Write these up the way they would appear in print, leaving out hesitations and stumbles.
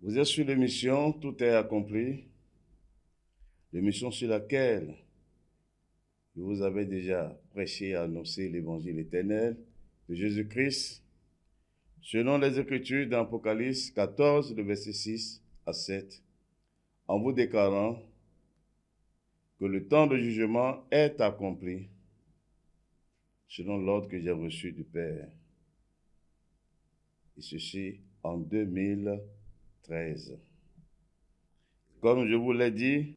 Vous êtes sur l'émission Tout est accompli, l'émission sur laquelle je vous avais déjà prêché et annoncé l'évangile éternel de Jésus-Christ, selon les Écritures d'Apocalypse 14, le verset 6 à 7, en vous déclarant que le temps de jugement est accompli, selon l'ordre que j'ai reçu du Père. Et ceci en 2013. Comme je vous l'ai dit,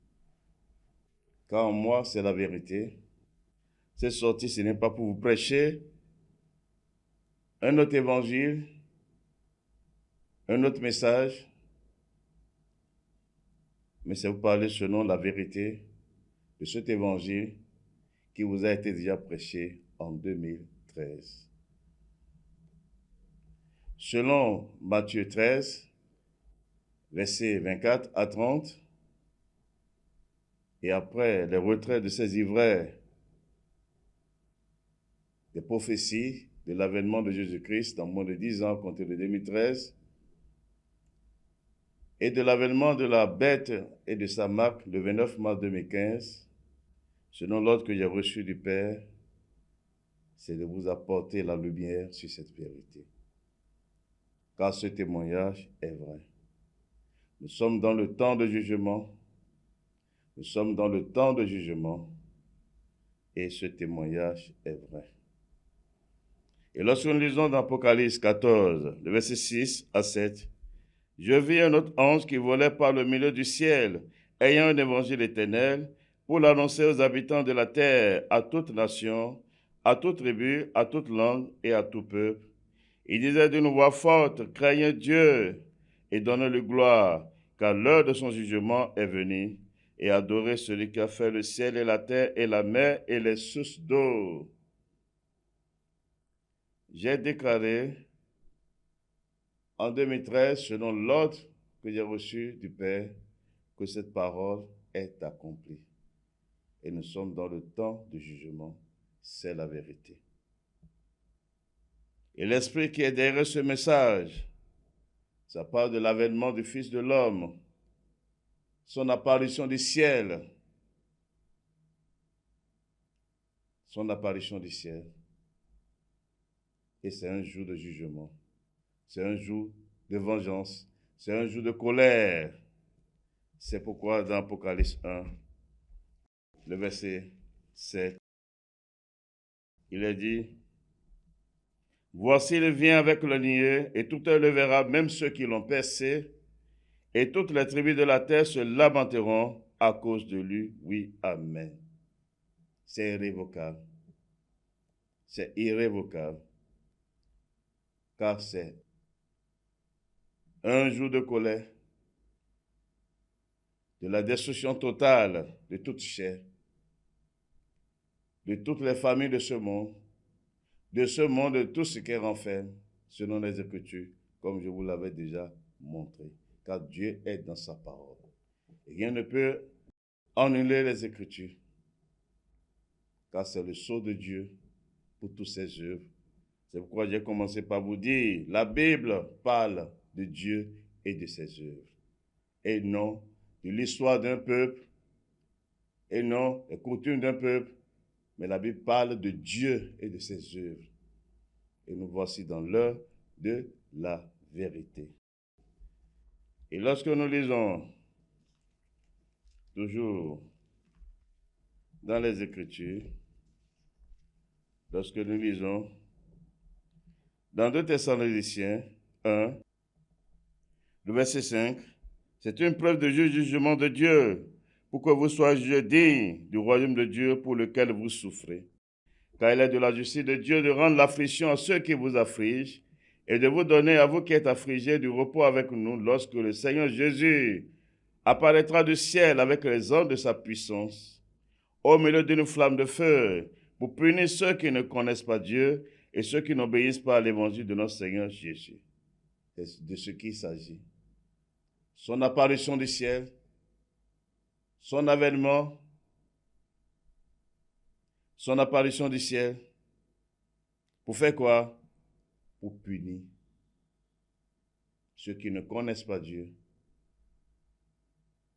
car moi, c'est la vérité. Cette sortie, ce n'est pas pour vous prêcher un autre évangile, un autre message, mais c'est vous parler selon la vérité de cet évangile qui vous a été déjà prêché en 2013. Selon Matthieu 13, versets 24 à 30, et après les retraits de ces ivraires, des prophéties de l'avènement de Jésus-Christ dans moins de 10 ans, compté de 2013, et de l'avènement de la bête et de sa marque le 29 mars 2015, selon l'ordre que j'ai reçu du Père, c'est de vous apporter la lumière sur cette vérité. Car ce témoignage est vrai. Nous sommes dans le temps de jugement. Nous sommes dans le temps de jugement. Et ce témoignage est vrai. Et lorsque nous lisons dans Apocalypse 14, le verset 6 à 7, je vis un autre ange qui volait par le milieu du ciel, ayant un évangile éternel, pour l'annoncer aux habitants de la terre, à toute nation, à toute tribu, à toute langue et à tout peuple. Il disait d'une voix forte, craignez Dieu et donnez-lui gloire, car l'heure de son jugement est venue, et adorez celui qui a fait le ciel et la terre et la mer et les sources d'eau. J'ai déclaré en 2013, selon l'ordre que j'ai reçu du Père, que cette parole est accomplie. Et nous sommes dans le temps du jugement. C'est la vérité. Et l'esprit qui est derrière ce message, ça parle de l'avènement du Fils de l'homme, son apparition du ciel, son apparition du ciel. Et c'est un jour de jugement. C'est un jour de vengeance. C'est un jour de colère. C'est pourquoi dans Apocalypse 1, le verset 7, il est dit, « Voici, il vient avec le niais, et tout œil le verra, même ceux qui l'ont percé, et toutes les tribus de la terre se lamenteront à cause de lui. » Oui, amen. C'est irrévocable. C'est irrévocable. Car c'est un jour de colère, de la destruction totale de toute chair, de toutes les familles de ce monde, de tout ce qui renferme, selon les Écritures, comme je vous l'avais déjà montré. Car Dieu est dans sa parole. Et rien ne peut annuler les Écritures, car c'est le sceau de Dieu pour toutes ses œuvres. C'est pourquoi j'ai commencé par vous dire, la Bible parle de Dieu et de ses œuvres, et non de l'histoire d'un peuple, et non des coutumes d'un peuple, mais la Bible parle de Dieu et de ses œuvres. Et nous voici dans l'heure de la vérité. Et lorsque nous lisons toujours dans les Écritures, lorsque nous lisons dans 2 Thessaloniciens 1, le verset 5, c'est une preuve de jugement de Dieu, pour que vous soyez dignes du royaume de Dieu pour lequel vous souffrez. Car il est de la justice de Dieu de rendre l'affliction à ceux qui vous affligent et de vous donner à vous qui êtes affligés du repos avec nous lorsque le Seigneur Jésus apparaîtra du ciel avec les anges de sa puissance, au milieu d'une flamme de feu, pour punir ceux qui ne connaissent pas Dieu et ceux qui n'obéissent pas à l'évangile de notre Seigneur Jésus. C'est de ce qu'il s'agit. Son apparition du ciel, son avènement, son apparition du ciel, pour faire quoi? Pour punir ceux qui ne connaissent pas Dieu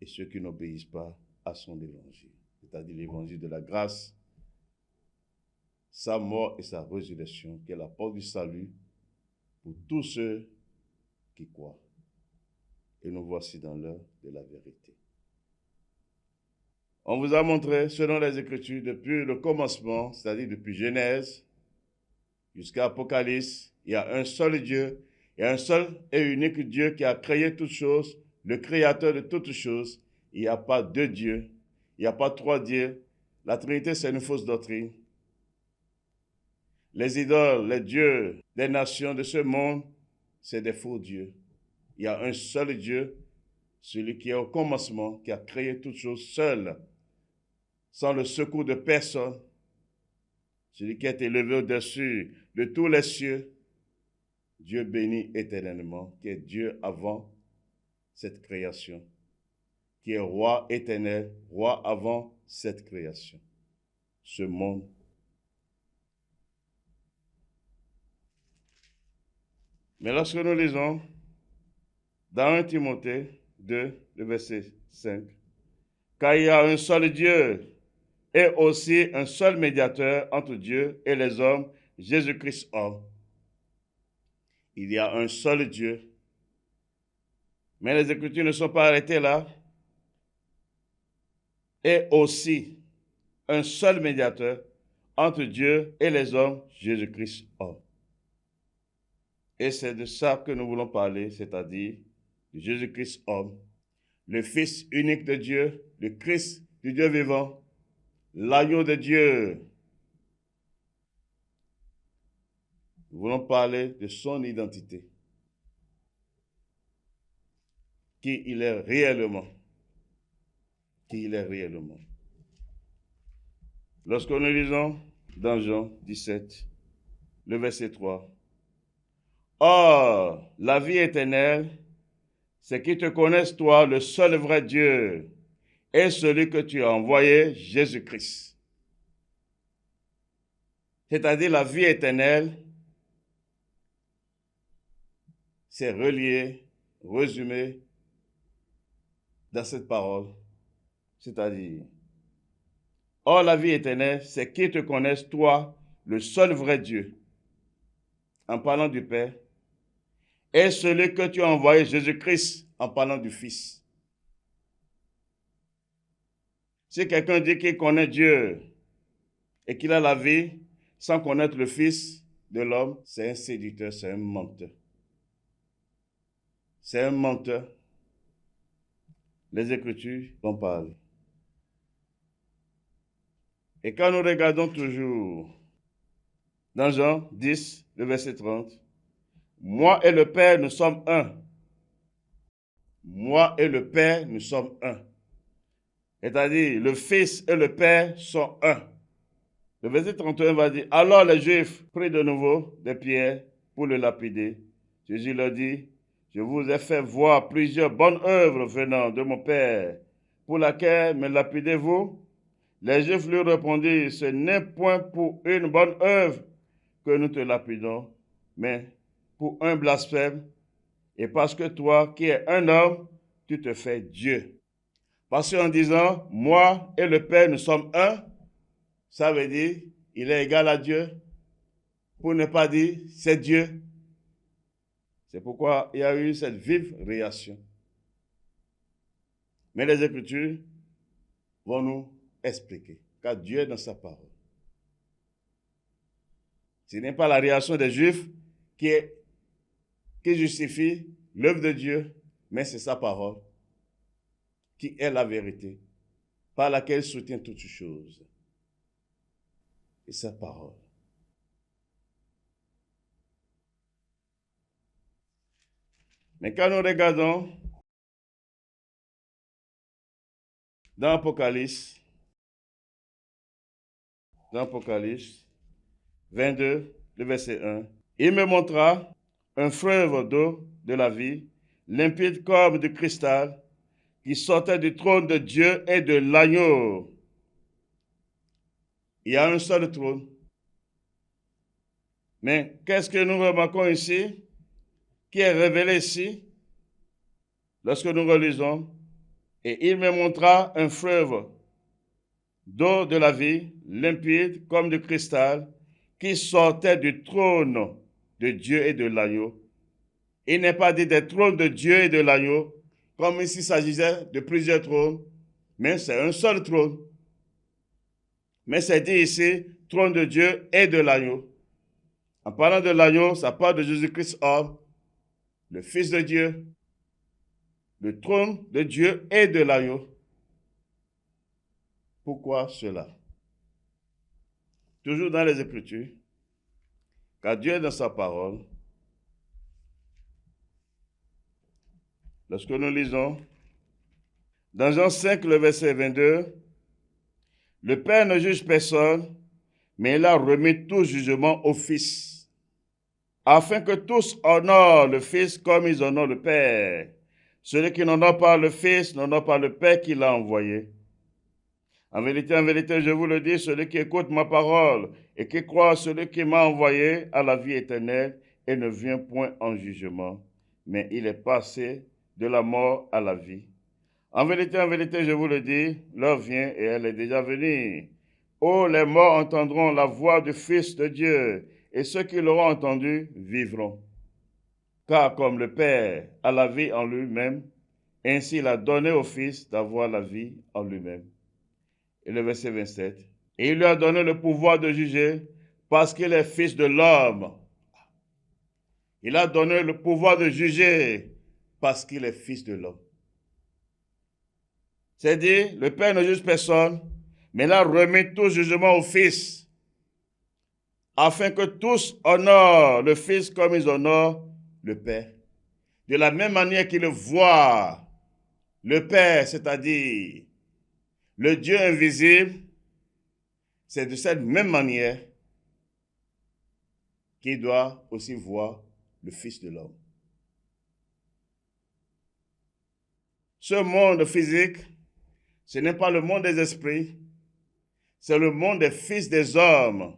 et ceux qui n'obéissent pas à son évangile, c'est-à-dire l'évangile de la grâce, sa mort et sa résurrection, qui est la porte du salut pour tous ceux qui croient. Et nous voici dans l'heure de la vérité. On vous a montré, selon les Écritures, depuis le commencement, c'est-à-dire depuis Genèse jusqu'à Apocalypse, il y a un seul Dieu, il y a un seul et unique Dieu qui a créé toutes choses, le créateur de toutes choses. Il n'y a pas deux dieux, il n'y a pas trois dieux. La Trinité, c'est une fausse doctrine. Les idoles, les dieux des nations de ce monde, c'est des faux dieux. Il y a un seul Dieu, celui qui est au commencement, qui a créé toutes choses seul, sans le secours de personne, celui qui est élevé au-dessus de tous les cieux, Dieu béni éternellement, qui est Dieu avant cette création, qui est roi éternel, roi avant cette création, ce monde. Mais lorsque nous lisons dans 1 Timothée 2, le verset 5, car il y a un seul Dieu et aussi un seul médiateur entre Dieu et les hommes, Jésus-Christ homme. Il y a un seul Dieu. Mais les Écritures ne sont pas arrêtées là. Et aussi un seul médiateur entre Dieu et les hommes, Jésus-Christ homme. Et c'est de ça que nous voulons parler, c'est-à-dire de Jésus-Christ homme, le Fils unique de Dieu, le Christ du Dieu vivant, l'agneau de Dieu. Nous voulons parler de son identité, qui il est réellement. Qui il est réellement. Lorsque nous lisons dans Jean 17, le verset 3, or, la vie éternelle, c'est qu'ils te connaissent, toi, le seul vrai Dieu, et celui que tu as envoyé, Jésus-Christ. C'est-à-dire la vie éternelle, c'est relié, résumé dans cette parole. C'est-à-dire, or la vie éternelle, c'est qu'ils te connaissent, toi, le seul vrai Dieu, en parlant du Père, et celui que tu as envoyé, Jésus-Christ, en parlant du Fils. Si quelqu'un dit qu'il connaît Dieu et qu'il a la vie sans connaître le Fils de l'homme, c'est un séducteur, c'est un menteur. C'est un menteur. Les Écritures en parlent. Et quand nous regardons toujours dans Jean 10, le verset 30, moi et le Père, nous sommes un. Moi et le Père, nous sommes un. C'est-à-dire, le Fils et le Père sont un. Le verset 31 va dire, alors les Juifs prirent de nouveau des pierres pour le lapider. Jésus leur dit, je vous ai fait voir plusieurs bonnes œuvres venant de mon Père, pour laquelle me lapidez-vous? Les Juifs lui répondirent, ce n'est point pour une bonne œuvre que nous te lapidons, mais pour un blasphème, et parce que toi, qui es un homme, tu te fais Dieu. Parce qu'en disant, moi et le Père, nous sommes un, ça veut dire, il est égal à Dieu, pour ne pas dire, c'est Dieu. C'est pourquoi il y a eu cette vive réaction. Mais les Écritures vont nous expliquer, car Dieu est dans sa parole. Ce n'est pas la réaction des Juifs qui justifie l'œuvre de Dieu, mais c'est sa parole, qui est la vérité, par laquelle il soutient toutes choses. Et sa parole. Mais quand nous regardons dans Apocalypse 22, le verset 1, il me montra un fleuve d'eau de la vie, limpide comme du cristal, qui sortait du trône de Dieu et de l'agneau. Il y a un seul trône. Mais qu'est-ce que nous remarquons ici, qui est révélé ici, lorsque nous relisons Et il me montra un fleuve d'eau de la vie, limpide comme du cristal, qui sortait du trône de Dieu et de l'agneau. Il n'est pas dit des trônes de Dieu et de l'agneau, comme s'il s'agissait de plusieurs trônes, mais c'est un seul trône. Mais c'est dit ici, trône de Dieu et de l'agneau. En parlant de l'agneau, ça parle de Jésus-Christ homme, le Fils de Dieu, le trône de Dieu et de l'agneau. Pourquoi cela? Toujours dans les Écritures, car Dieu est dans sa parole. Lorsque nous lisons dans Jean 5, le verset 22, le Père ne juge personne, mais il a remis tout jugement au Fils, afin que tous honorent le Fils comme ils honorent le Père. Celui qui n'honore pas le Fils n'honore pas le Père qui l'a envoyé. En vérité, je vous le dis, celui qui écoute ma parole et qui croit à celui qui m'a envoyé a la vie éternelle et ne vient point en jugement, mais il est passé de la mort à la vie. En vérité, je vous le dis, l'heure vient et elle est déjà venue. Oh, les morts entendront la voix du Fils de Dieu, et ceux qui l'auront entendu vivront. Car comme le Père a la vie en lui-même, ainsi il a donné au Fils d'avoir la vie en lui-même. Et le verset 27. Et il lui a donné le pouvoir de juger parce qu'il est fils de l'homme. Il a donné le pouvoir de juger parce qu'il est fils de l'homme. C'est-à-dire, le Père ne juge personne, mais il a remis tout jugement au Fils, afin que tous honorent le Fils comme ils honorent le Père. De la même manière qu'ils voient le Père, c'est-à-dire le Dieu invisible, c'est de cette même manière qu'il doit aussi voir le Fils de l'homme. Ce monde physique, ce n'est pas le monde des esprits, c'est le monde des fils des hommes.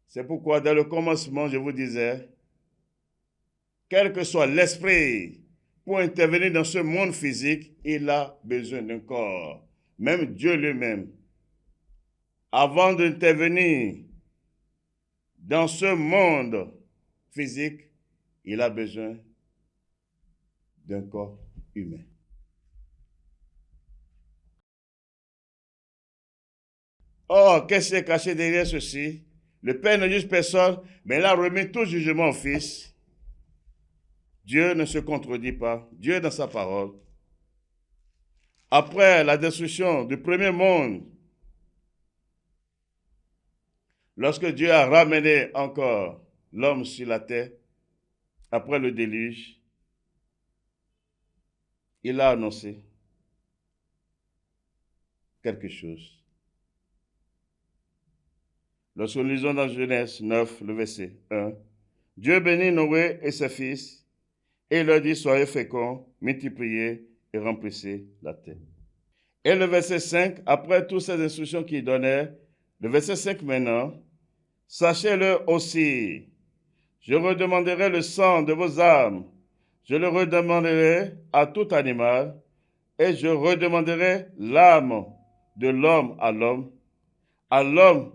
C'est pourquoi dans le commencement, je vous disais, quel que soit l'esprit, pour intervenir dans ce monde physique, il a besoin d'un corps. Même Dieu lui-même, avant d'intervenir dans ce monde physique, il a besoin d'un corps humain. Or, qu'est-ce qui est caché derrière ceci? Le Père ne juge personne, mais il a remis tout jugement au Fils. Dieu ne se contredit pas. Dieu est dans sa parole. Après la destruction du premier monde, lorsque Dieu a ramené encore l'homme sur la terre, après le déluge, il a annoncé quelque chose. Lorsque nous lisons dans Genèse 9, le verset 1, Dieu bénit Noé et ses fils, et il leur dit, soyez féconds, multipliez et remplissez la terre. Et le verset 5, après toutes ces instructions qu'il donnait, le verset 5 maintenant, sachez-le aussi, je redemanderai le sang de vos âmes, je le redemanderai à tout animal, et je redemanderai l'âme de l'homme à l'homme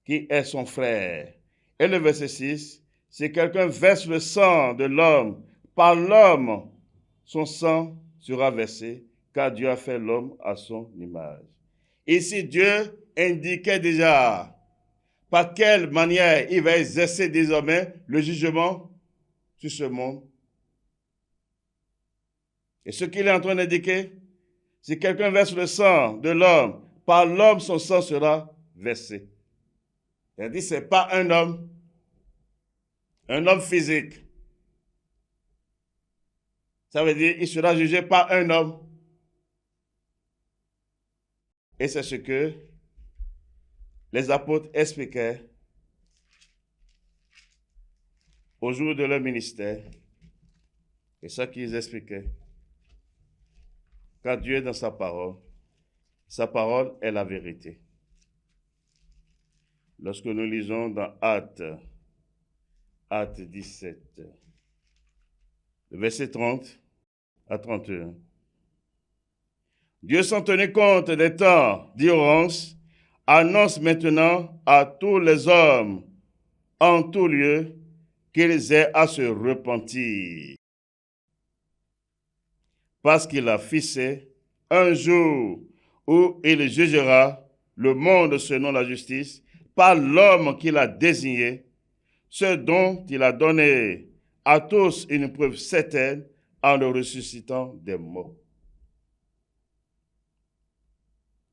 qui est son frère. Et le verset 6, si quelqu'un verse le sang de l'homme, par l'homme, son sang sera versé, car Dieu a fait l'homme à son image. Ici, Dieu indiquait déjà par quelle manière il va exercer désormais le jugement sur ce monde. Et ce qu'il est en train d'indiquer, si quelqu'un verse le sang de l'homme, par l'homme, son sang sera versé. Il a dit, ce n'est pas un homme physique. Ça veut dire, il sera jugé par un homme. Et c'est ce que les apôtres expliquaient au jour de leur ministère. Et ça qu'ils expliquaient. Car Dieu est dans sa parole est la vérité. Lorsque nous lisons dans Actes 17, le verset 30 à 31, Dieu, sans tenir compte des temps d'ignorance, annonce maintenant à tous les hommes en tout lieu qu'ils aient à se repentir. Parce qu'il a fixé un jour où il jugera le monde selon la justice par l'homme qu'il a désigné, ce dont il a donné à tous une preuve certaine en le ressuscitant des morts.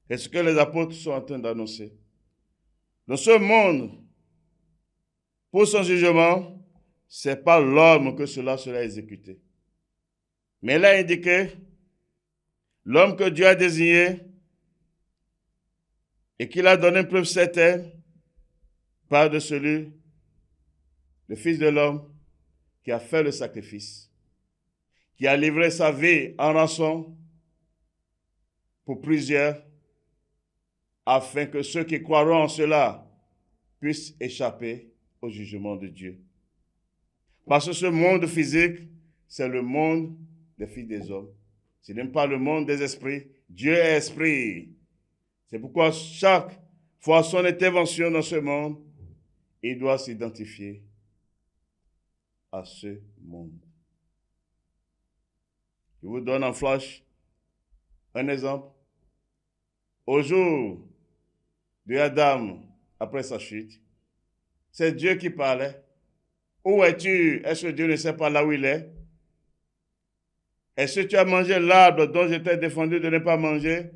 C'est ce que les apôtres sont en train d'annoncer. Dans ce monde, pour son jugement, ce n'est pas l'homme que cela sera exécuté. Mais il a indiqué, l'homme que Dieu a désigné et qu'il a donné une preuve certaine, parle de celui, le Fils de l'homme, qui a fait le sacrifice, qui a livré sa vie en rançon pour plusieurs, afin que ceux qui croiront en cela puissent échapper au jugement de Dieu. Parce que ce monde physique, c'est le monde des filles des hommes. Ce n'est pas le monde des esprits. Dieu est esprit. C'est pourquoi chaque fois son intervention dans ce monde, il doit s'identifier à ce monde. Je vous donne en flash un exemple. Au jour de Adam, après sa chute, c'est Dieu qui parlait. Où es-tu? Est-ce que Dieu ne sait pas là où il est? Est-ce que tu as mangé l'arbre dont je t'ai défendu de ne pas manger?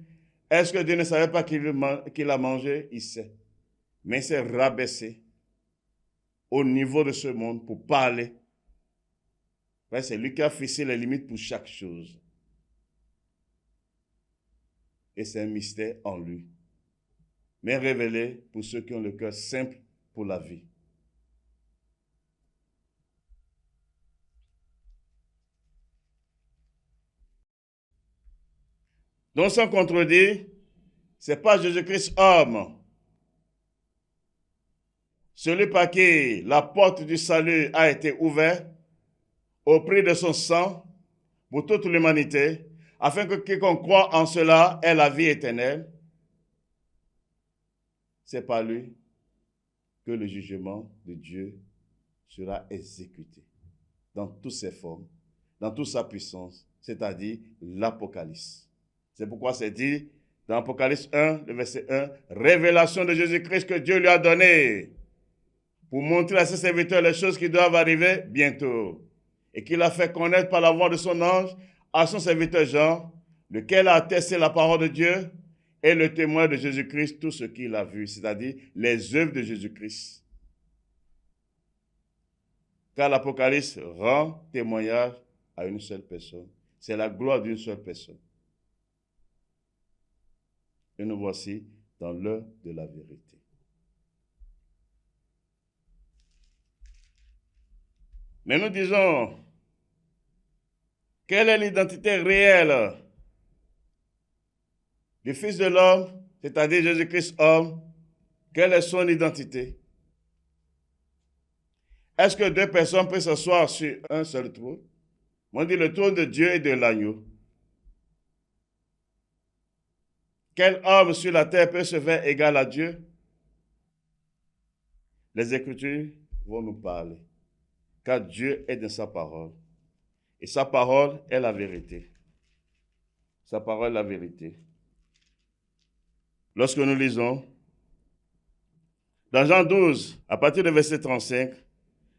Est-ce que Dieu ne savait pas qu'il a mangé? Il sait. Mais il s'est rabaissé au niveau de ce monde pour parler. C'est lui qui a fixé les limites pour chaque chose. Et c'est un mystère en lui. Mais révélé pour ceux qui ont le cœur simple pour la vie. Donc, sans contredire, ce n'est pas Jésus-Christ homme, celui par qui la porte du salut a été ouverte au prix de son sang pour toute l'humanité, afin que quiconque croit en cela ait la vie éternelle. C'est par lui que le jugement de Dieu sera exécuté dans toutes ses formes, dans toute sa puissance, c'est-à-dire l'Apocalypse. C'est pourquoi c'est dit dans Apocalypse 1, le verset 1, révélation de Jésus-Christ que Dieu lui a donnée pour montrer à ses serviteurs les choses qui doivent arriver bientôt et qu'il a fait connaître par la voix de son ange à son serviteur Jean, lequel a attesté la parole de Dieu et le témoin de Jésus-Christ, tout ce qu'il a vu, c'est-à-dire les œuvres de Jésus-Christ. Car l'Apocalypse rend témoignage à une seule personne. C'est la gloire d'une seule personne. Et nous voici dans l'heure de la vérité. Mais nous disons, quelle est l'identité réelle du Fils de l'homme, c'est-à-dire Jésus-Christ homme? Quelle est son identité? Est-ce que deux personnes peuvent s'asseoir sur un seul trône? On dit le trône de Dieu et de l'agneau. Quel homme sur la terre peut se faire égal à Dieu? Les Écritures vont nous parler. Car Dieu est dans sa parole. Et sa parole est la vérité. Sa parole est la vérité. Lorsque nous lisons, dans Jean 12, à partir du verset 35,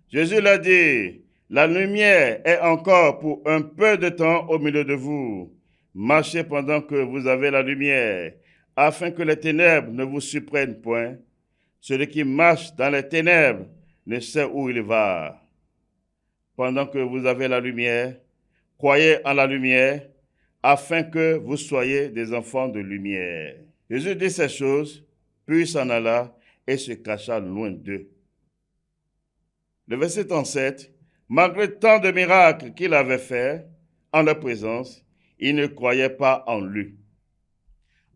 Jésus leur dit, la lumière est encore pour un peu de temps au milieu de vous. Marchez pendant que vous avez la lumière, afin que les ténèbres ne vous surprennent point. Celui qui marche dans les ténèbres ne sait où il va. Pendant que vous avez la lumière, croyez en la lumière, afin que vous soyez des enfants de lumière. Jésus dit ces choses, puis s'en alla et se cacha loin d'eux. Le verset 37, malgré tant de miracles qu'il avait faits en leur présence, ils ne croyaient pas en lui.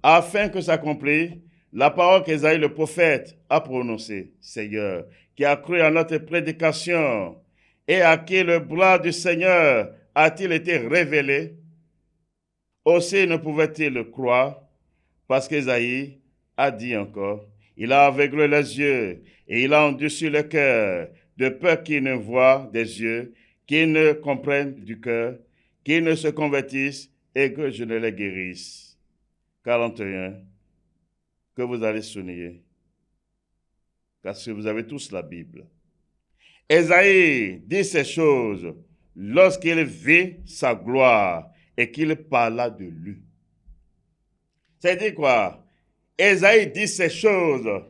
Afin que s'accomplisse la parole qu'Ésaïe le prophète a prononcée, Seigneur, qui a cru à notre prédication et à qui le bras du Seigneur a-t-il été révélé? aussi ne pouvait-il croire, parce qu'Ésaïe a dit encore, il a aveuglé les yeux et il a endurci le cœur, de peur qu'il ne voie des yeux, qu'il ne comprenne du cœur, qu'il ne se convertisse et que je ne les guérisse. 41, que vous allez souligner, parce que vous avez tous la Bible. Ésaïe dit ces choses lorsqu'il vit sa gloire et qu'il parla de lui. C'est-à-dire quoi? Ésaïe dit ces choses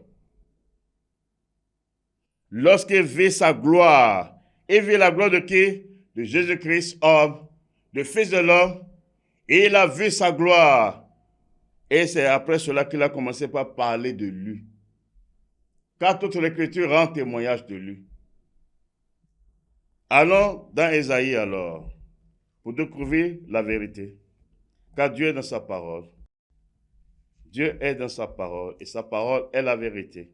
lorsqu'il vit sa gloire. Il vit la gloire de qui? De Jésus-Christ, homme, le Fils de l'homme. Et il a vu sa gloire. Et c'est après cela qu'il a commencé par parler de lui. Car toute l'Écriture rend témoignage de lui. Allons dans Ésaïe alors, pour découvrir la vérité. Car Dieu est dans sa parole. Dieu est dans sa parole et sa parole est la vérité.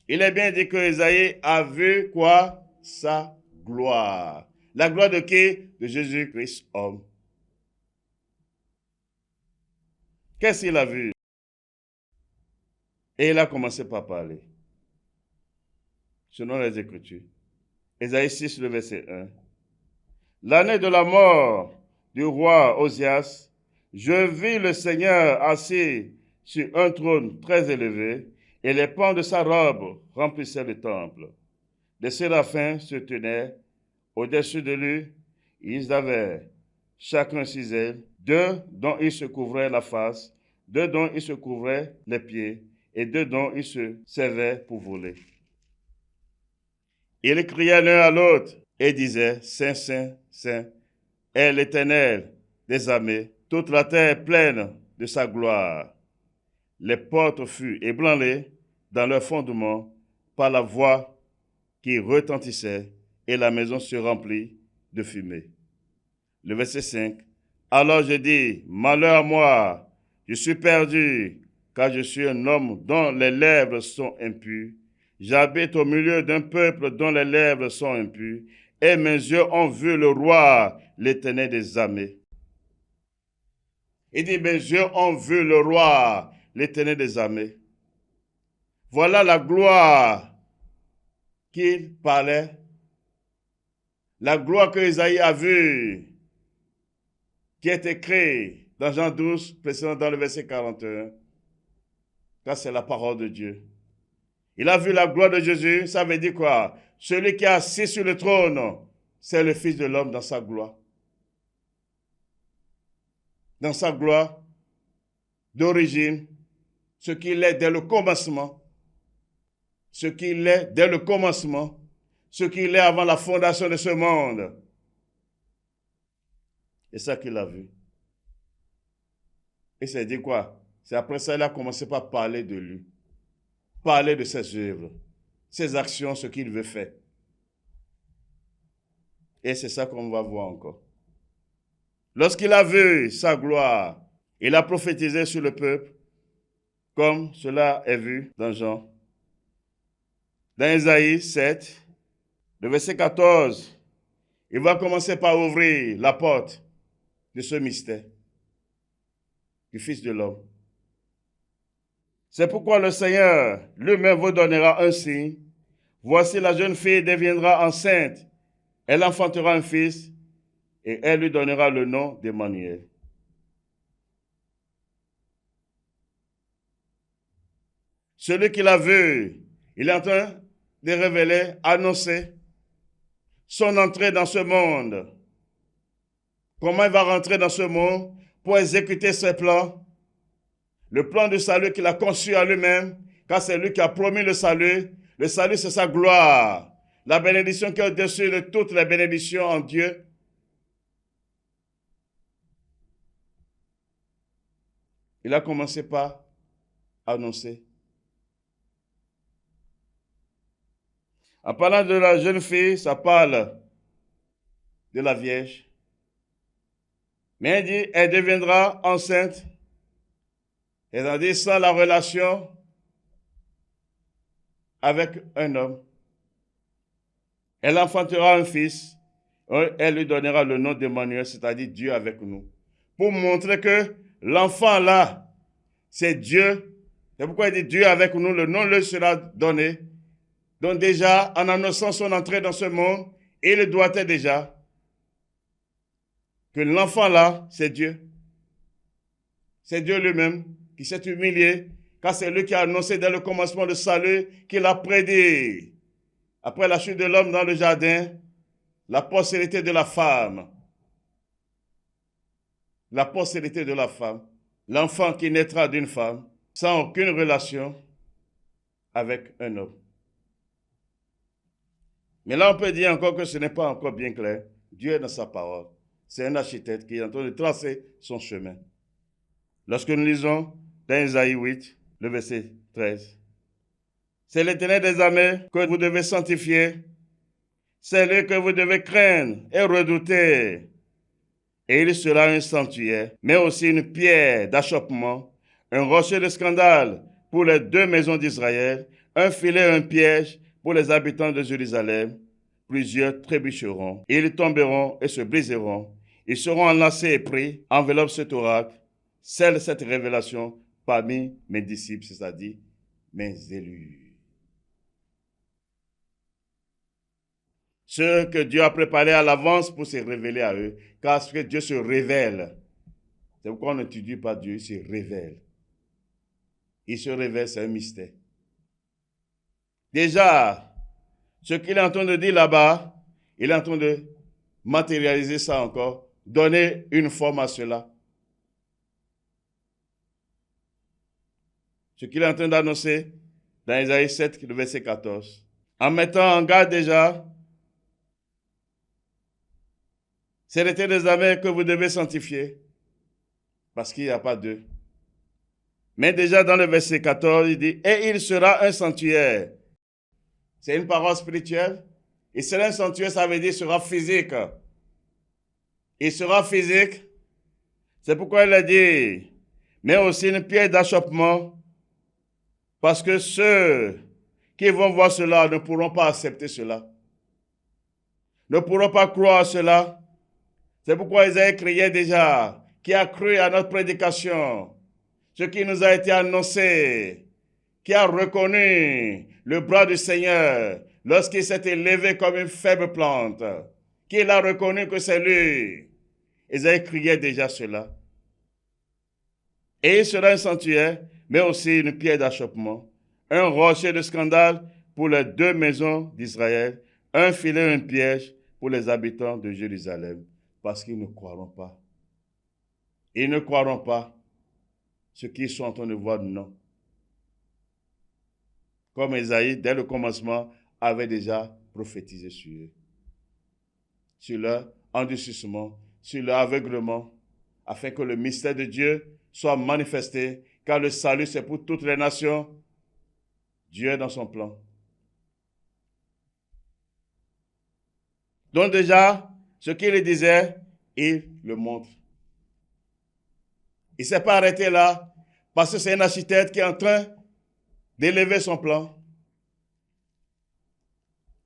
Il est bien dit que Ésaïe a vu quoi? Sa gloire. La gloire de qui? De Jésus-Christ, homme. Qu'est-ce qu'il a vu? Et il a commencé par parler. Selon les Écritures. Ésaïe 6, le verset 1. L'année de la mort du roi Osias, je vis le Seigneur assis sur un trône très élevé, et les pans de sa robe remplissaient le temple. Des séraphins se tenaient au-dessus de lui. Ils avaient chacun 6 ailes, 2 dont ils se couvraient la face, 2 dont ils se couvraient les pieds, et 2 dont ils se servaient pour voler. Ils criaient l'un à l'autre et disaient, Saint, Saint, Saint, est l'Éternel des armées, toute la terre est pleine de sa gloire. Les portes furent ébranlées dans leur fondement par la voix qui retentissait, et la maison se remplit de fumée. Le verset 5. Alors je dis, malheur à moi, je suis perdu, car je suis un homme dont les lèvres sont impures. J'habite au milieu d'un peuple dont les lèvres sont impures, et mes yeux ont vu le roi, l'Éternel des armées. Il dit, mes yeux ont vu le roi, l'Éternel des armées. Voilà la gloire qu'il parlait, la gloire que Isaïe a vue, qui est écrite dans Jean 12, précisément dans le verset 41. Car c'est la parole de Dieu. Il a vu la gloire de Jésus, ça veut dire quoi? Celui qui est assis sur le trône, c'est le Fils de l'homme dans sa gloire. Dans sa gloire d'origine, ce qu'il est dès le commencement, ce qu'il est dès le commencement, ce qu'il est avant la fondation de ce monde. C'est ça qu'il a vu. Et c'est dit quoi? C'est après ça qu'il a commencé par parler de lui, parler de ses œuvres, ses actions, ce qu'il veut faire. Et c'est ça qu'on va voir encore. Lorsqu'il a vu sa gloire, il a prophétisé sur le peuple, comme cela est vu dans Jean. Dans Ésaïe 7, le verset 14, il va commencer par ouvrir la porte de ce mystère du Fils de l'homme. C'est pourquoi le Seigneur lui-même vous donnera un signe. Voici la jeune fille deviendra enceinte. Elle enfantera un fils et elle lui donnera le nom d'Emmanuel. Celui qui l'a vu, il est en train de révéler, annoncer son entrée dans ce monde. Comment il va rentrer dans ce monde pour exécuter ses plans. Le plan du salut qu'il a conçu à lui-même, car c'est lui qui a promis le salut. Le salut, c'est sa gloire. La bénédiction qui est au-dessus de toutes les bénédictions en Dieu. Il a commencé par annoncer. En parlant de la jeune fille, ça parle de la Vierge. Mais il dit, elle deviendra enceinte. C'est-à-dire sans la relation avec un homme. Elle enfantera un fils. Elle lui donnera le nom d'Emmanuel, c'est-à-dire Dieu avec nous. pour montrer que l'enfant là, c'est Dieu. C'est pourquoi il dit Dieu avec nous, le nom lui sera donné. Donc déjà, en annonçant son entrée dans ce monde, il doit être déjà que l'enfant là, c'est Dieu. C'est Dieu lui-même qui s'est humilié, car c'est lui qui a annoncé dès le commencement le salut qu'il a prédit. Après la chute de l'homme dans le jardin, la postérité de la femme. La postérité de la femme. L'enfant qui naîtra d'une femme sans aucune relation avec un homme. Mais là, on peut dire encore que ce n'est pas encore bien clair. Dieu est dans sa parole. C'est un architecte qui est en train de tracer son chemin. Lorsque nous lisons dans Isaïe 8, le verset 13, c'est l'Éternel des armées que vous devez sanctifier. C'est lui que vous devez craindre et redouter. Et il sera un sanctuaire, mais aussi une pierre d'achoppement, un rocher de scandale pour les deux maisons d'Israël, un filet et un piège pour les habitants de Jérusalem. Plusieurs trébucheront, ils tomberont et se briseront. Ils seront enlacés et pris, enveloppe cet oracle, scelle cette révélation parmi mes disciples, c'est-à-dire mes élus. Ceux que Dieu a préparés à l'avance pour se révéler à eux, car que Dieu se révèle. C'est pourquoi on n'étudie pas Dieu, il se révèle. Il se révèle, c'est un mystère. Déjà, ce qu'il est en train de dire là-bas, il est en train de matérialiser ça encore, donner une forme à cela. Ce qu'il est en train d'annoncer dans Isaïe 7, le verset 14. En mettant en garde déjà, c'est l'Éternel des armées que vous devez sanctifier, parce qu'il n'y a pas d'eux. Mais déjà dans le verset 14, il dit, et il sera un sanctuaire. C'est une parole spirituelle. Il sera un sanctuaire, ça veut dire il sera physique. Il sera physique. C'est pourquoi il a dit, mais aussi une pierre d'achoppement, parce que ceux qui vont voir cela ne pourront pas accepter cela. Ne pourront pas croire à cela. C'est pourquoi Isaïe criait déjà, qui a cru à notre prédication, ce qui nous a été annoncé, qui a reconnu le bras du Seigneur lorsqu'il s'est élevé comme une faible plante, qu'il a reconnu que c'est lui. Isaïe criait déjà cela. Et il sera un sanctuaire, mais aussi une pierre d'achoppement, un rocher de scandale pour les deux maisons d'Israël, un filet, un piège pour les habitants de Jérusalem, parce qu'ils ne croiront pas. Ils ne croiront pas ce qu'ils sont en train de voir, non. Comme Isaïe, dès le commencement, avait déjà prophétisé sur eux, sur leur endurcissement, sur leur aveuglement, afin que le mystère de Dieu soit manifesté, car le salut, c'est pour toutes les nations. Dieu est dans son plan. Donc déjà, ce qu'il disait, il le montre. Il ne s'est pas arrêté là, parce que c'est un architecte qui est en train d'élever son plan.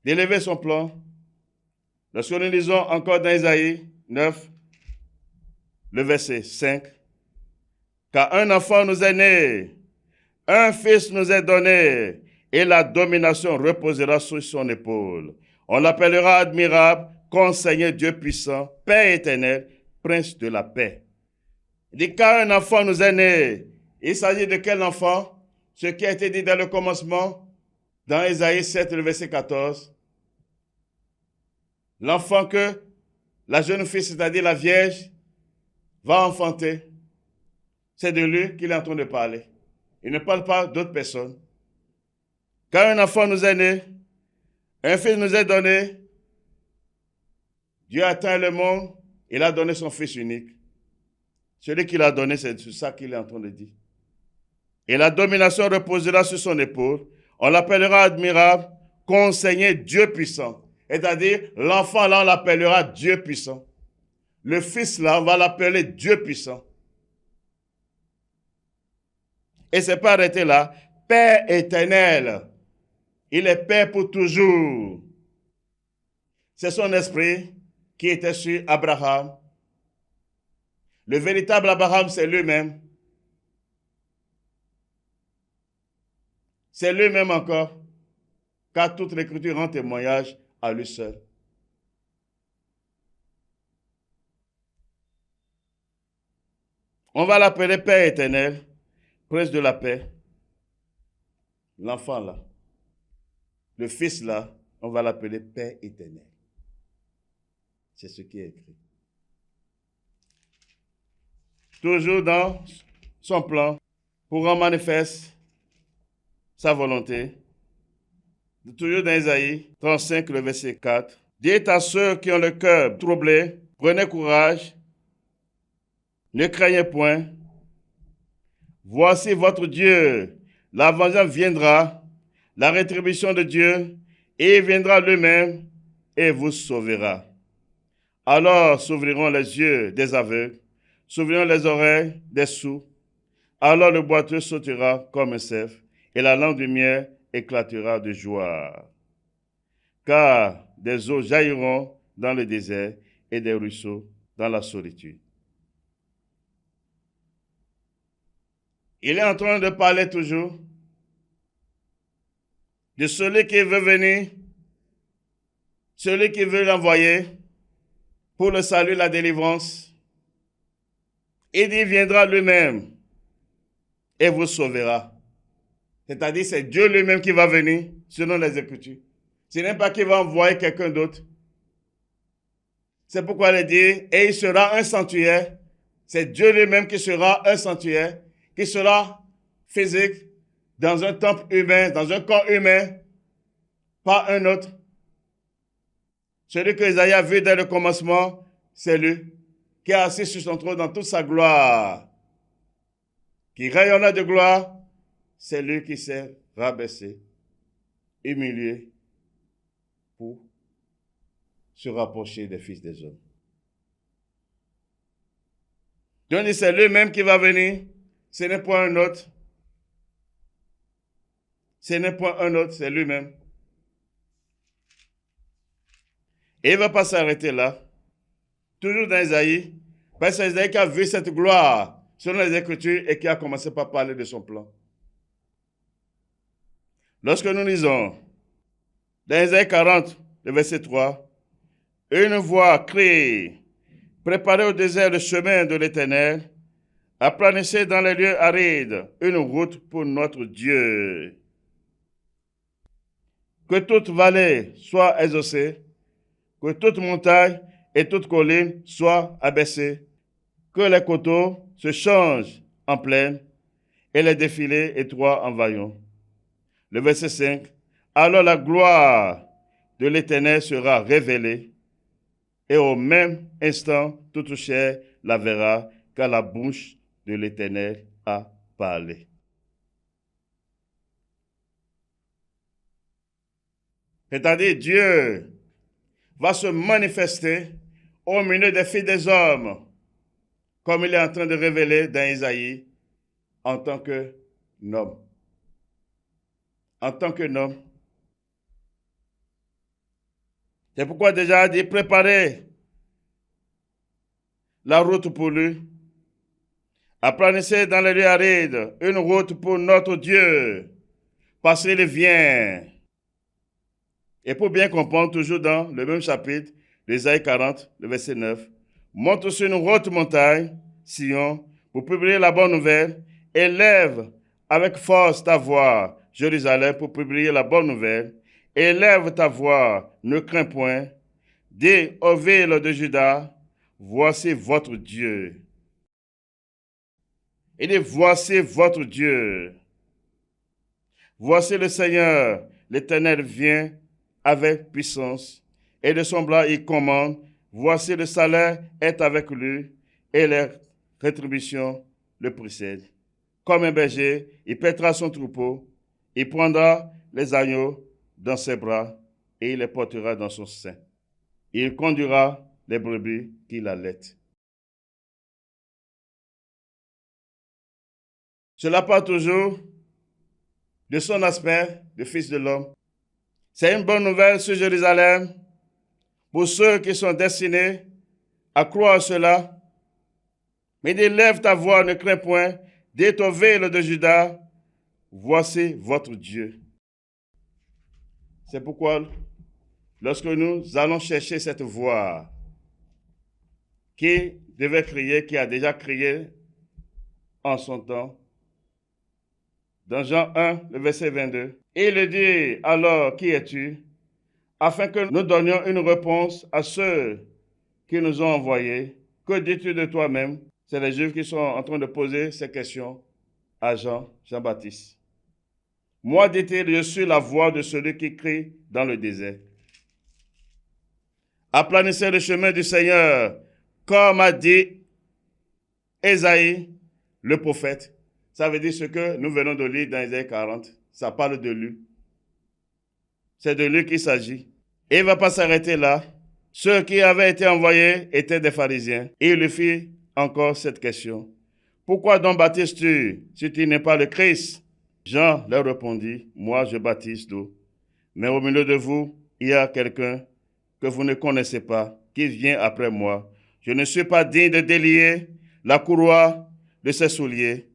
D'élever son plan. Lorsque nous lisons encore dans Isaïe 9, le verset 5, car un enfant nous est né, un fils nous est donné, et la domination reposera sur son épaule. On l'appellera admirable, conseiller Dieu puissant, Père éternel, prince de la paix. Il dit, car un enfant nous est né. Il s'agit de quel enfant? Ce qui a été dit dans le commencement, dans Isaïe 7, le verset 14. L'enfant que la jeune fille, c'est-à-dire la Vierge, va enfanter. C'est de lui qu'il est en train de parler. Il ne parle pas d'autres personnes. Car un enfant nous est né, un fils nous est donné, Dieu a atteint le monde, il a donné son fils unique. Celui qu'il a donné, c'est ça qu'il est en train de dire. Et la domination reposera sur son épaule. On l'appellera admirable, conseiller Dieu puissant. C'est-à-dire, l'enfant là, on l'appellera Dieu puissant. Le fils là, on va l'appeler Dieu puissant. Et c'est pas arrêté là. Père éternel. Il est Père pour toujours. C'est son esprit qui était sur Abraham. Le véritable Abraham, c'est lui-même. C'est lui-même encore, car toute l'Écriture rend témoignage à lui seul. On va l'appeler Père éternel, Prince de la paix. L'enfant là, le fils là, on va l'appeler Père éternel. C'est ce qui est écrit. Toujours dans son plan, pour rendre manifeste sa volonté. Toujours dans Isaïe 35, le verset 4. Dites à ceux qui ont le cœur troublé, prenez courage, ne craignez point. Voici votre Dieu. La vengeance viendra, la rétribution de Dieu, et il viendra lui-même et vous sauvera. Alors s'ouvriront les yeux des aveugles, s'ouvriront les oreilles des sourds. Alors le boiteux sautera comme un cerf, et la langue du miel éclatera de joie. Car des eaux jailliront dans le désert et des ruisseaux dans la solitude. Il est en train de parler toujours de celui qui veut venir, celui qui veut l'envoyer pour le salut, la délivrance. Il dit, viendra lui-même et vous sauvera. C'est-à-dire, c'est Dieu lui-même qui va venir, selon les Écritures. Ce n'est pas qu'il va envoyer quelqu'un d'autre. C'est pourquoi il dit, et il sera un sanctuaire. C'est Dieu lui-même qui sera un sanctuaire, qui sera physique, dans un temple humain, dans un corps humain, pas un autre. Celui que Isaïe a vu dès le commencement, c'est lui, qui est assis sur son trône dans toute sa gloire, qui rayonna de gloire, c'est lui qui s'est rabaissé, humilié, pour se rapprocher des fils des hommes. Donc c'est lui-même qui va venir, ce n'est pas un autre. Ce n'est pas un autre, c'est lui-même. Et il ne va pas s'arrêter là. Toujours dans Isaïe, parce que c'est Isaïe qui a vu cette gloire selon les Écritures et qui a commencé par parler de son plan. Lorsque nous lisons dans Isaïe 40, le verset 3, une voix crie, préparez au désert le chemin de l'Éternel, aplanissez dans les lieux arides une route pour notre Dieu. Que toute vallée soit exaucée, que toute montagne et toute colline soient abaissées, que les coteaux se changent en plaine et les défilés étroits en vallons. Le verset 5, alors la gloire de l'Éternel sera révélée, et au même instant, toute chair la verra, car la bouche de l'Éternel a parlé. C'est-à-dire, Dieu va se manifester au milieu des filles des hommes, comme il est en train de révéler dans Isaïe, en tant qu'homme. En tant qu'homme. C'est pourquoi déjà dit préparer la route pour lui. Aplanissez dans les lieux arides une route pour notre Dieu, parce qu'il vient. Et pour bien comprendre, toujours dans le même chapitre, l'Ésaïe 40, le verset 9, monte sur une haute montagne, Sion, pour publier la bonne nouvelle, et lève avec force ta voix, Jérusalem, pour publier la bonne nouvelle. Élève ta voix, ne crains point. Dis aux villes de Juda, voici votre Dieu. Il dit, voici votre Dieu. Voici le Seigneur, l'Éternel vient avec puissance, et de son bras il commande. Voici le salaire est avec lui, et les rétributions le précèdent. Comme un berger, il paîtra son troupeau, il prendra les agneaux dans ses bras, et il les portera dans son sein. Il conduira les brebis qu'il allaite. Cela parle toujours de son aspect de Fils de l'homme. C'est une bonne nouvelle sur Jérusalem pour ceux qui sont destinés à croire cela. Mais il dit, lève ta voix, ne crains point, dis aux villes de Juda, voici votre Dieu. C'est pourquoi, lorsque nous allons chercher cette voix qui devait crier, qui a déjà crié en son temps, dans Jean 1, le verset 22, il dit, alors, qui es-tu? Afin que nous donnions une réponse à ceux qui nous ont envoyés. Que dis-tu de toi-même? C'est les Juifs qui sont en train de poser ces questions à Jean-Baptiste. Moi, dit-il, je suis la voix de celui qui crie dans le désert. Aplanissez le chemin du Seigneur, comme a dit Ésaïe, le prophète. Ça veut dire ce que nous venons de lire dans Ésaïe 40. Ça parle de lui. C'est de lui qu'il s'agit. Et il ne va pas s'arrêter là. Ceux qui avaient été envoyés étaient des pharisiens. Et il lui fit encore cette question. Pourquoi donc baptises-tu si tu n'es pas le Christ? Jean leur répondit, moi je baptise d'eau. Mais au milieu de vous, il y a quelqu'un que vous ne connaissez pas, qui vient après moi. Je ne suis pas digne de délier la courroie de ses souliers.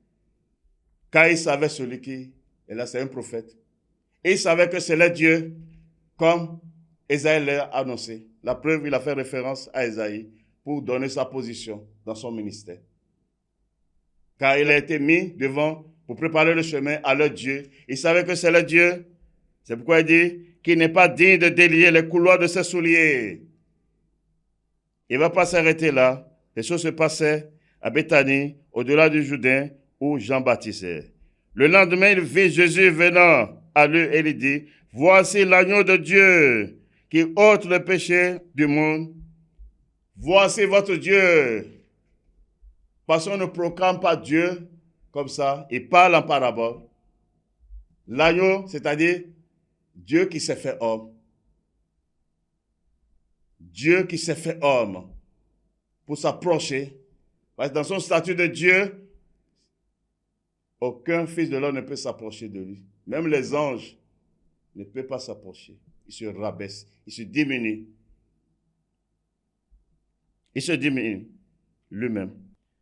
Car il savait celui qui, et là c'est un prophète, et il savait que c'est le Dieu, comme Ésaïe l'a annoncé. La preuve, il a fait référence à Ésaïe pour donner sa position dans son ministère. Car il a été mis devant pour préparer le chemin à leur Dieu. Il savait que c'est le Dieu. C'est pourquoi il dit qu'il n'est pas digne de délier les couloirs de ses souliers. Il ne va pas s'arrêter là. Les choses se passaient à Béthanie, au-delà du Jourdain, où Jean baptisait. Le lendemain, il vit Jésus venant à lui et il dit, voici l'agneau de Dieu qui ôte le péché du monde. Voici votre Dieu. Parce qu'on ne proclame pas Dieu comme ça, il parle en parabole. L'agneau, c'est-à-dire Dieu qui s'est fait homme. Dieu qui s'est fait homme pour s'approcher. Parce que dans son statut de Dieu, aucun fils de l'homme ne peut s'approcher de lui. Même les anges ne peuvent pas s'approcher. Ils se rabaissent, ils se diminuent. Il se diminue lui-même.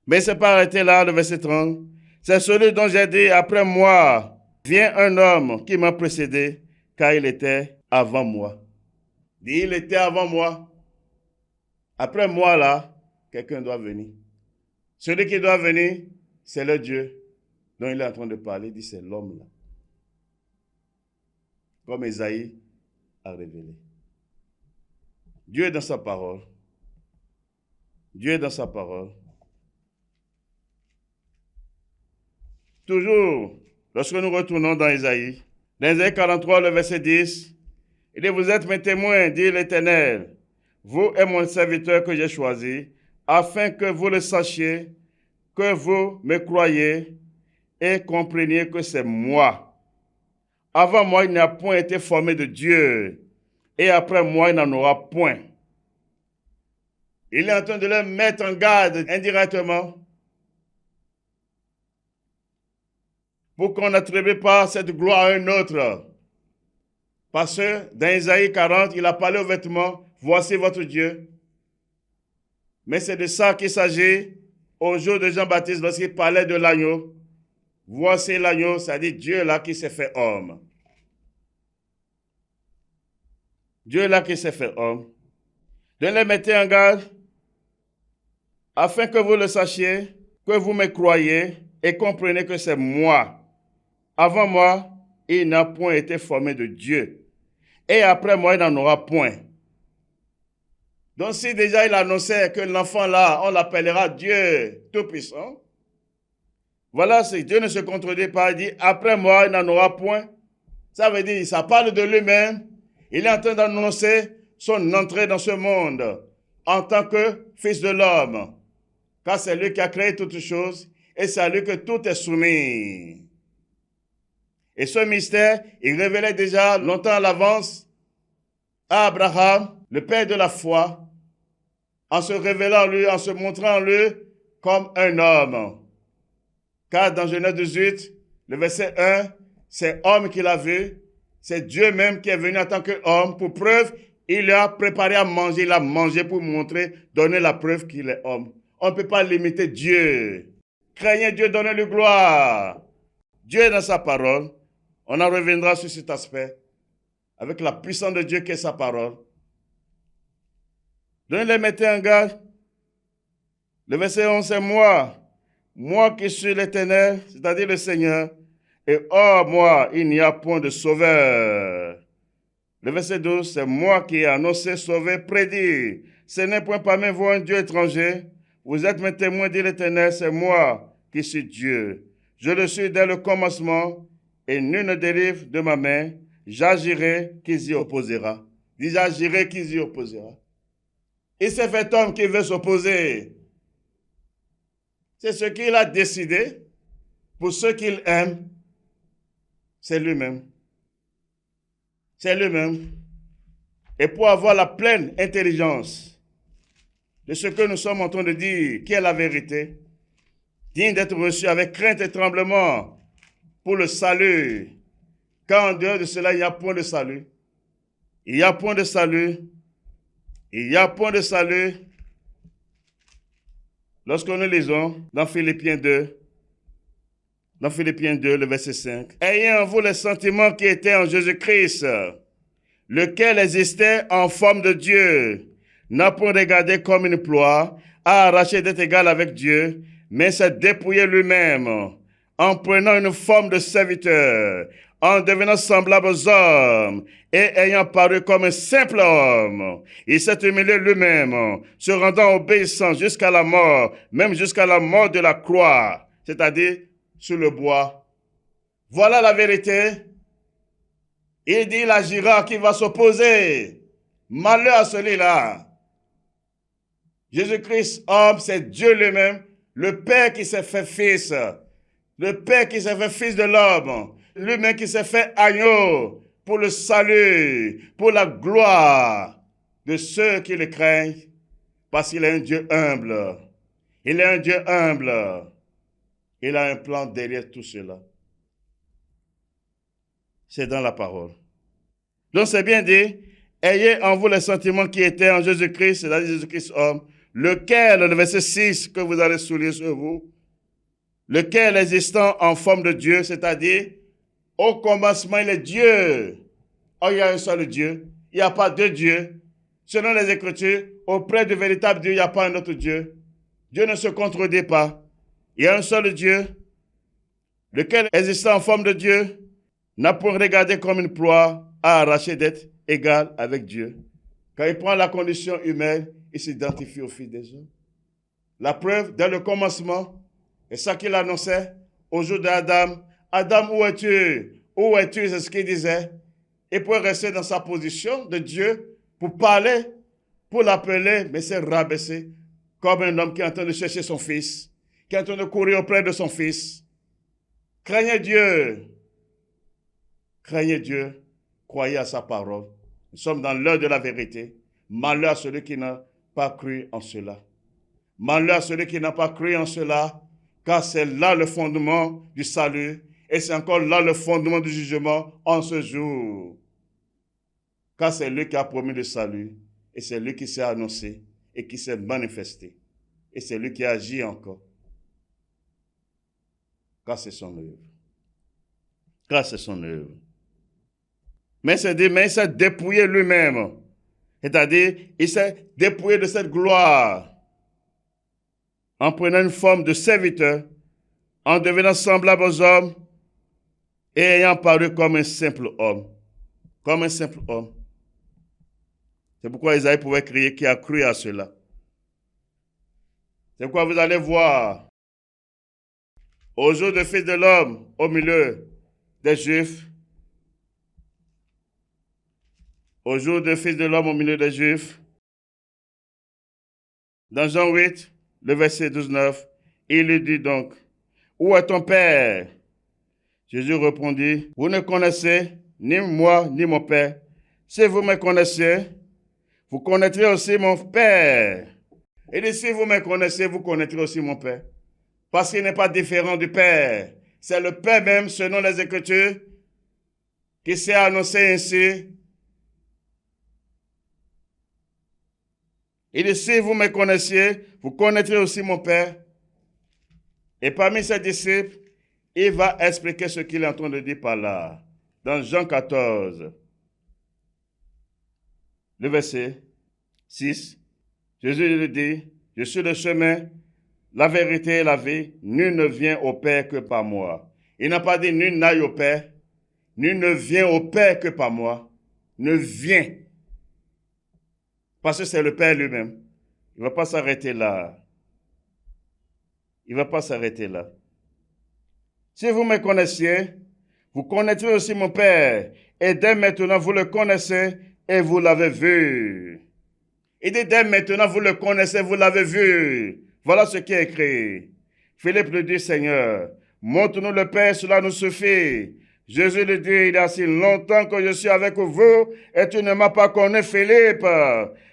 Mais il ne s'est pas arrêté là, le verset 30. C'est celui dont j'ai dit, après moi, vient un homme qui m'a précédé, car il était avant moi. Il était avant moi. Après moi, là, quelqu'un doit venir. Celui qui doit venir, c'est le Dieu dont il est en train de parler. Il dit, c'est l'homme là. Comme Ésaïe a révélé. Dieu est dans sa parole. Dieu est dans sa parole. Toujours, lorsque nous retournons dans Ésaïe 43, le verset 10, il dit, vous êtes mes témoins, dit l'Éternel, vous et mon serviteur que j'ai choisi, afin que vous le sachiez, que vous me croyez et compreniez que c'est moi. Avant moi, il n'y a point été formé de Dieu, et après moi, il n'en aura point. Il est en train de le mettre en garde indirectement pour qu'on n'attribue pas cette gloire à un autre. Parce que dans Ésaïe 40, il a parlé aux vêtements, voici votre Dieu. Mais c'est de ça qu'il s'agit au jour de Jean-Baptiste lorsqu'il parlait de l'agneau. Voici l'agneau, c'est-à-dire Dieu là qui s'est fait homme. Dieu là qui s'est fait homme. De les mettre en garde, afin que vous le sachiez, que vous me croyez et comprenez que c'est moi. Avant moi, il n'a point été formé de Dieu. Et après moi, il n'en aura point. Donc si déjà il annonçait que l'enfant là, on l'appellera Dieu Tout-Puissant, voilà, c'est Dieu ne se contredit pas, il dit, après moi, il n'en aura point. Ça veut dire, ça parle de lui-même. Il est en train d'annoncer son entrée dans ce monde en tant que fils de l'homme. Car c'est lui qui a créé toutes choses et c'est à lui que tout est soumis. Et ce mystère, il révélait déjà longtemps à l'avance à Abraham, le père de la foi, en se révélant lui, en se montrant lui comme un homme. Car dans Genèse 18, le verset 1, c'est homme qu'il a vu, c'est Dieu même qui est venu en tant qu'homme. Pour preuve, il a préparé à manger, il a mangé pour montrer, donner la preuve qu'il est homme. On ne peut pas limiter Dieu. Craignez Dieu, donnez-lui gloire. Dieu est dans sa parole. On en reviendra sur cet aspect. Avec la puissance de Dieu qui est sa parole. Donnez-les, mettez en garde. Le verset 11, c'est moi qui suis l'Éternel, c'est-à-dire le Seigneur, et hors moi, il n'y a point de sauveur. Le verset 12, c'est moi qui ai annoncé, sauvé, prédit. Ce n'est point parmi vous un Dieu étranger. Vous êtes mes témoins, dit l'Éternel, c'est moi qui suis Dieu. Je le suis dès le commencement, et nul ne dérive de ma main. J'agirai, qui s'y opposera. Dis, j'agirai, qui s'y opposera. Il s'est fait homme qui veut s'opposer. C'est ce qu'il a décidé. Pour ceux qu'il aime, c'est lui-même. C'est lui-même. Et pour avoir la pleine intelligence de ce que nous sommes en train de dire, qui est la vérité, digne d'être reçu avec crainte et tremblement pour le salut. Car en dehors de cela, il n'y a point de salut. Il n'y a point de salut. Il n'y a point de salut. Lorsque nous lisons dans Philippiens 2, le verset 5, ayez en vous les sentiments qui étaient en Jésus-Christ, lequel existait en forme de Dieu, n'a point regardé comme une proie à arracher d'être égal avec Dieu, mais s'est dépouillé lui-même, en prenant une forme de serviteur, en devenant semblable aux hommes, et ayant paru comme un simple homme, il s'est humilié lui-même, se rendant obéissant jusqu'à la mort, même jusqu'à la mort de la croix, c'est-à-dire sur le bois. Voilà la vérité. Il dit, il agira qui va s'opposer. Malheur à celui-là. Jésus-Christ, homme, c'est Dieu lui-même, le Père qui s'est fait fils, le Père qui s'est fait fils de l'homme, lui-même qui s'est fait agneau pour le salut, pour la gloire de ceux qui le craignent, parce qu'il est un Dieu humble. Il est un Dieu humble. Il a un plan derrière tout cela. C'est dans la parole. Donc c'est bien dit, ayez en vous les sentiments qui étaient en Jésus-Christ, c'est-à-dire Jésus-Christ homme, lequel, le verset 6 que vous allez souligner sur vous, lequel existant en forme de Dieu, c'est-à-dire au commencement il est Dieu. Oh, il y a un seul Dieu, il n'y a pas deux dieux. Selon les Écritures, auprès du véritable Dieu, il n'y a pas un autre Dieu. Dieu ne se contredit pas. Il y a un seul Dieu, lequel existant en forme de Dieu, n'a point regardé comme une proie à arracher d'être égal avec Dieu. Quand il prend la condition humaine, il s'identifie au Fils des hommes. La preuve, dès le commencement, et ça qu'il annonçait au jour d'Adam. Adam, où es-tu? Où es-tu? C'est ce qu'il disait. Il pouvait rester dans sa position de Dieu pour parler, pour l'appeler, mais c'est rabaissé comme un homme qui est en train de chercher son fils, qui est en train de courir auprès de son fils. Craignez Dieu. Craignez Dieu. Croyez à sa parole. Nous sommes dans l'heure de la vérité. Malheur à celui qui n'a pas cru en cela. Malheur à celui qui n'a pas cru en cela, car c'est là le fondement du salut et c'est encore là le fondement du jugement en ce jour. Car c'est lui qui a promis le salut et c'est lui qui s'est annoncé et qui s'est manifesté. Et c'est lui qui agit encore. Car c'est son œuvre. Car c'est son œuvre. Mais il s'est dépouillé lui-même. C'est-à-dire, il s'est dépouillé de cette gloire en prenant une forme de serviteur, en devenant semblable aux hommes et ayant paru comme un simple homme. Comme un simple homme. C'est pourquoi Isaïe pouvait crier qui a cru à cela. C'est pourquoi vous allez voir au jour du Fils de l'homme au milieu des Juifs, au jour du Fils de l'homme au milieu des Juifs, dans Jean 8, le verset 12-9, il lui dit donc, où est ton Père? Jésus répondit, vous ne connaissez ni moi ni mon Père. Si vous me connaissez, vous connaîtrez aussi mon Père. Et dit, si vous me connaissez, vous connaîtrez aussi mon Père. Parce qu'il n'est pas différent du Père. C'est le Père même, selon les Écritures, qui s'est annoncé ainsi. Il dit, si vous me connaissiez, vous connaîtrez aussi mon Père. Et parmi ses disciples, il va expliquer ce qu'il est en train de dire par là. Dans Jean 14, le verset 6, Jésus lui dit, je suis le chemin, la vérité et la vie. Nul ne vient au Père que par moi. Il n'a pas dit nul n'aille au Père. Nul ne vient au Père que par moi. Ne vient. Parce que c'est le Père lui-même. Il ne va pas s'arrêter là. Il ne va pas s'arrêter là. Si vous me connaissiez, vous connaîtrez aussi mon Père. Et dès maintenant, vous le connaissez et vous l'avez vu. Il dit, dès maintenant, vous le connaissez, vous l'avez vu. Voilà ce qui est écrit. Philippe lui dit, Seigneur, montre-nous le Père, cela nous suffit. Jésus lui dit, il y a si longtemps que je suis avec vous et tu ne m'as pas connu, Philippe.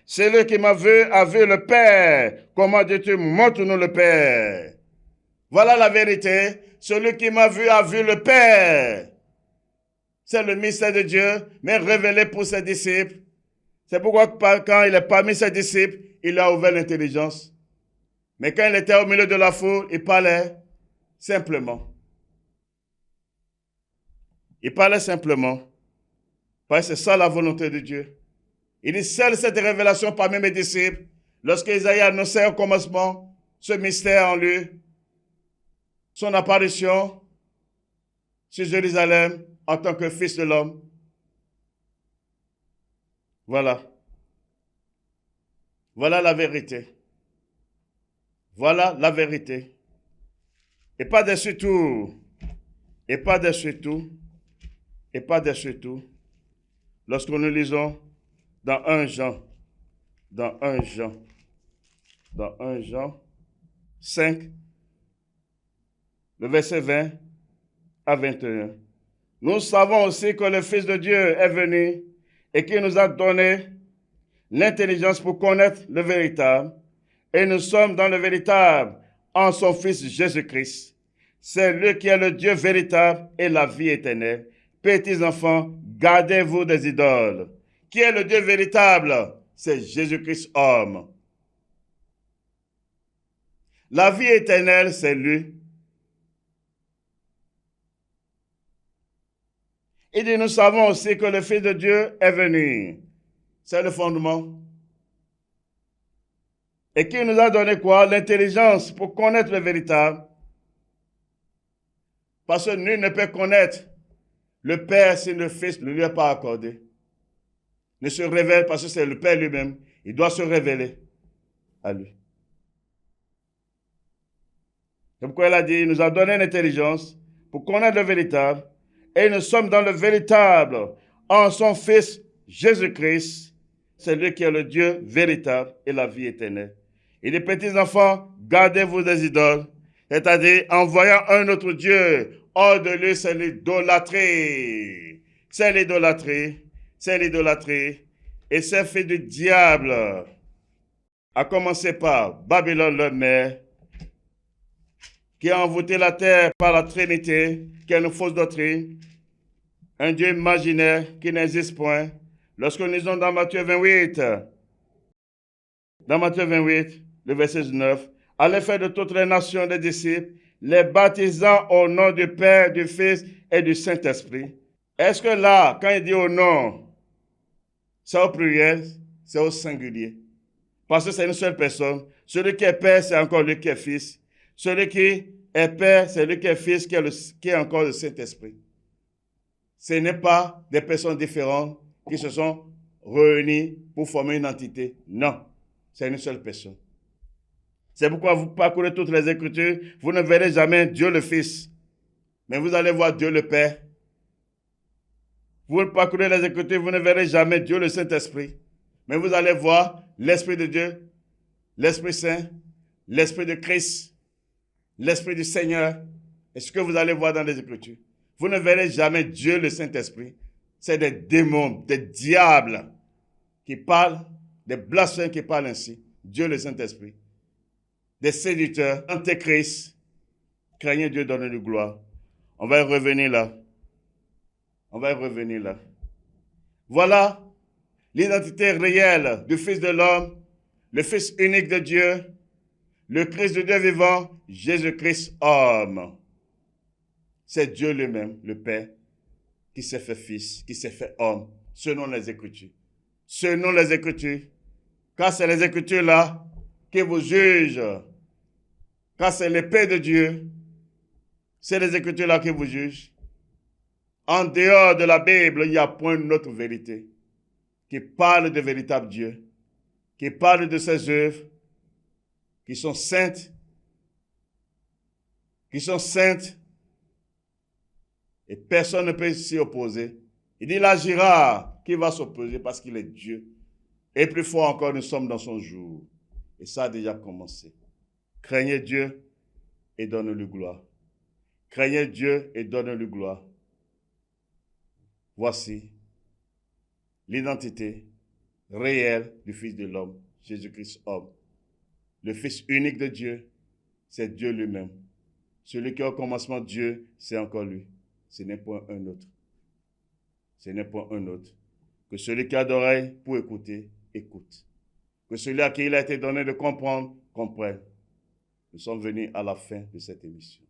Celui qui m'a vu a vu le Père. Comment dis-tu, montre-nous le Père? Voilà la vérité. Celui qui m'a vu a vu le Père. C'est le mystère de Dieu, mais révélé pour ses disciples. C'est pourquoi quand il est parmi ses disciples, il a ouvert l'intelligence. Mais quand il était au milieu de la foule, il parlait simplement. Il parlait simplement. Parce que c'est ça la volonté de Dieu. Il dit, seule cette révélation parmi mes disciples, lorsqu'Isaïe annonçait au commencement ce mystère en lui, son apparition sur Jérusalem en tant que fils de l'homme. Voilà. Voilà la vérité. Voilà la vérité. Et pas dessus tout. Et pas dessus tout. Et pas dessus tout. Lorsque nous lisons dans 1 Jean, dans 1 Jean 5, le verset 20 à 21. Nous savons aussi que le Fils de Dieu est venu et qu'il nous a donné l'intelligence pour connaître le véritable. Et nous sommes dans le véritable en son Fils Jésus-Christ. C'est lui qui est le Dieu véritable et la vie éternelle. Petits enfants, gardez-vous des idoles. Qui est le Dieu véritable? C'est Jésus-Christ homme. La vie éternelle, c'est lui. Il dit, nous savons aussi que le Fils de Dieu est venu. C'est le fondement. Et qui nous a donné quoi? L'intelligence pour connaître le véritable. Parce que nul ne peut connaître le Père si le Fils ne lui a pas accordé. Ne se révèle parce que c'est le Père lui-même. Il doit se révéler à lui. C'est pourquoi il a dit, il nous a donné l'intelligence pour connaître le véritable. Et nous sommes dans le véritable en son Fils Jésus-Christ. C'est lui qui est le Dieu véritable et la vie éternelle. Et les petits enfants, gardez-vous des idoles. C'est-à-dire, en voyant un autre Dieu, hors de lui, c'est l'idolâtrie. C'est l'idolâtrie. C'est l'idolâtrie. Et c'est fait du diable. À commencer par Babylone, le mère, qui a envoûté la terre par la Trinité, qui est une fausse doctrine, un Dieu imaginaire qui n'existe point. Lorsque nous lisons dans Matthieu 28, le verset 9, à l'effet de toutes les nations des disciples, les baptisant au nom du Père, du Fils et du Saint-Esprit. Est-ce que là, quand il dit au nom, c'est au pluriel, c'est au singulier? Parce que c'est une seule personne. Celui qui est Père, c'est encore lui qui est Fils. Celui qui est Père, c'est lui qui est Fils, qui est encore le Saint-Esprit. Ce n'est pas des personnes différentes qui se sont réunies pour former une entité. Non, c'est une seule personne. C'est pourquoi vous parcourez toutes les Écritures, vous ne verrez jamais Dieu le Fils, mais vous allez voir Dieu le Père. Vous parcourez les Écritures, vous ne verrez jamais Dieu le Saint-Esprit, mais vous allez voir l'Esprit de Dieu, l'Esprit Saint, l'Esprit de Christ, l'Esprit du Seigneur. Et ce que vous allez voir dans les Écritures. Vous ne verrez jamais Dieu le Saint-Esprit. C'est des démons, des diables qui parlent, des blasphèmes qui parlent ainsi. Dieu le Saint-Esprit. Des séducteurs, antéchrist. Craignez Dieu, donnez-lui gloire. On va y revenir là. On va y revenir là. Voilà l'identité réelle du Fils de l'homme, le Fils unique de Dieu, le Christ de Dieu vivant, Jésus-Christ homme. C'est Dieu lui-même, le Père, qui s'est fait fils, qui s'est fait homme, selon les Écritures. Selon les Écritures. Car c'est les Écritures-là qui vous jugent. Car c'est l'épée de Dieu. C'est les Écritures-là qui vous jugent. En dehors de la Bible, il n'y a point d'autre vérité qui parle de véritable Dieu, qui parle de ses œuvres, qui sont saintes, et personne ne peut s'y opposer. Il dit, il agira, qui va s'opposer parce qu'il est Dieu. Et plus fort encore, nous sommes dans son jour. Et ça a déjà commencé. Craignez Dieu et donnez-lui gloire. Craignez Dieu et donnez-lui gloire. Voici l'identité réelle du Fils de l'homme, Jésus-Christ homme. Le Fils unique de Dieu, c'est Dieu lui-même. Celui qui est au commencement Dieu, c'est encore lui. Ce n'est point un autre. Ce n'est point un autre. Que celui qui a d'oreilles pour écouter, écoute. Que celui à qui il a été donné de comprendre, comprenne. Nous sommes venus à la fin de cette émission.